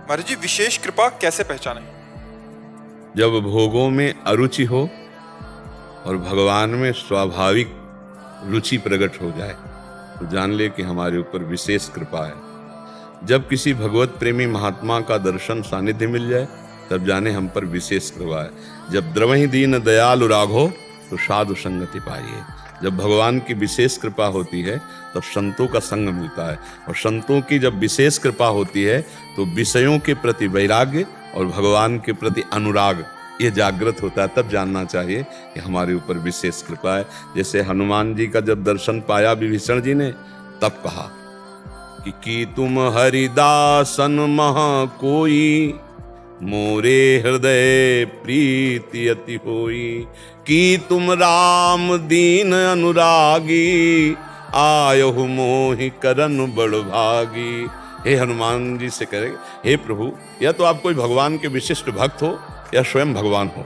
महाराज जी, विशेष कृपा कैसे पहचाने? जब भोगों में अरुचि हो और भगवान में स्वाभाविक रुचि प्रकट हो जाए तो जान ले कि हमारे ऊपर विशेष कृपा है। जब किसी भगवत प्रेमी महात्मा का दर्शन सानिध्य मिल जाए तब जाने हम पर विशेष कृपा है। जब द्रवहि दीन दयालु राघो तो साधु संगति पाइए। जब भगवान की विशेष कृपा होती है तब संतों का संग मिलता है, और संतों की जब विशेष कृपा होती है तो विषयों के प्रति वैराग्य और भगवान के प्रति अनुराग ये जागृत होता है। तब जानना चाहिए कि हमारे ऊपर विशेष कृपा है। जैसे हनुमान जी का जब दर्शन पाया विभीषण जी ने तब कहा कि तुम हरिदासन महा कोई, मोरे हृदय प्रीति अति होई। कि तुम राम दीन अनुरागी, आयहु मोहि करन बड़ भागी। हे हनुमान जी से कहे, हे प्रभु, या तो आप कोई भगवान के विशिष्ट भक्त हो या स्वयं भगवान हो,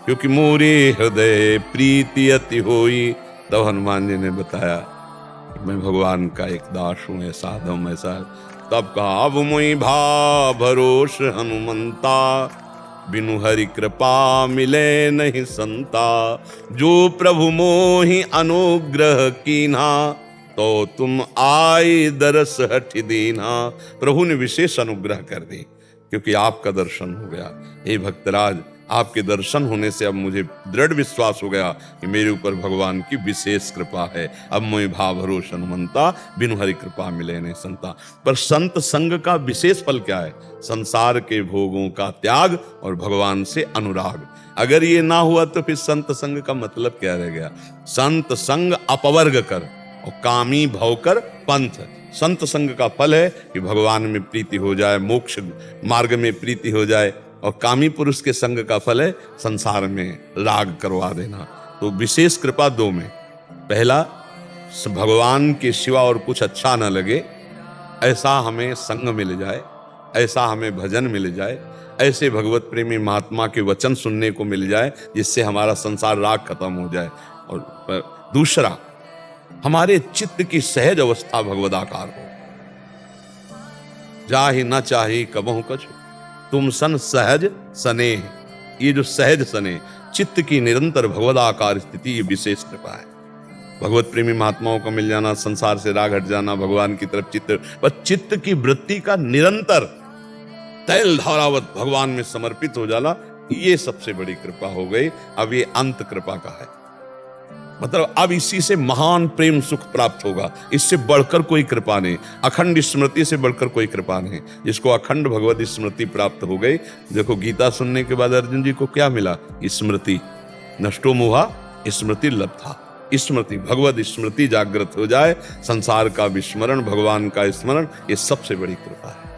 क्योंकि मोरे हृदय प्रीति अति होई। तब हनुमान जी ने बताया मैं भगवान का एक दास हूं, ऐसा अधम ऐसा। तब कहा अब मोहि भा भरोस हनुमंता, बिनु हरि कृपा मिले नहीं संता। जो प्रभु मोहि अनुग्रह कीन्हा, तो तुम आए दरस हठ दीन्हा। प्रभु ने विशेष अनुग्रह कर दी क्योंकि आपका दर्शन हो गया। हे भक्तराज, आपके दर्शन होने से अब मुझे दृढ़ विश्वास हो गया कि मेरे ऊपर भगवान की विशेष कृपा है। अब मोहि भा भरोस हनुमंता, बिनु हरि कृपा मिले नहीं संता। पर संत संग का विशेष फल क्या है? संसार के भोगों का त्याग और भगवान से अनुराग। अगर ये ना हुआ तो फिर संत संग का मतलब क्या रह गया? संत संग अपवर्ग कर और कामी भव कर पंथ। संत संग का फल है कि भगवान में प्रीति हो जाए, मोक्ष मार्ग में प्रीति हो जाए, और कामी पुरुष के संग का फल है संसार में राग करवा देना। तो विशेष कृपा दो में, पहला भगवान के सिवा और कुछ अच्छा न लगे ऐसा हमें संग मिल जाए, ऐसा हमें भजन मिल जाए, ऐसे भगवत प्रेमी महात्मा के वचन सुनने को मिल जाए जिससे हमारा संसार राग खत्म हो जाए। और दूसरा, हमारे चित्त की सहज अवस्था भगवदाकार हो। जाहि न चाही कबहु कछु, तुम सन सहज सनेह। ये जो सहज सने चित्त की निरंतर भगवदाकार स्थिति, ये विशेष कृपा है। भगवत प्रेमी महात्माओं को मिल जाना, संसार से राग हट जाना, भगवान की तरफ चित्त, पर चित्त की वृत्ति का निरंतर तैल धारावत भगवान में समर्पित हो जाना, ये सबसे बड़ी कृपा हो गई। अब ये अंत कृपा का है, मतलब अब इसी से महान प्रेम सुख प्राप्त होगा। इससे बढ़कर कोई कृपा नहीं, अखंड स्मृति से बढ़कर कोई कृपा नहीं। जिसको अखंड भगवत स्मृति प्राप्त हो गई, देखो गीता सुनने के बाद अर्जुन जी को क्या मिला? स्मृति। नष्टो मोहा स्मृति लब्धा। स्मृति, भगवत स्मृति जागृत हो जाए, संसार का विस्मरण, भगवान का स्मरण, ये सबसे बड़ी कृपा है।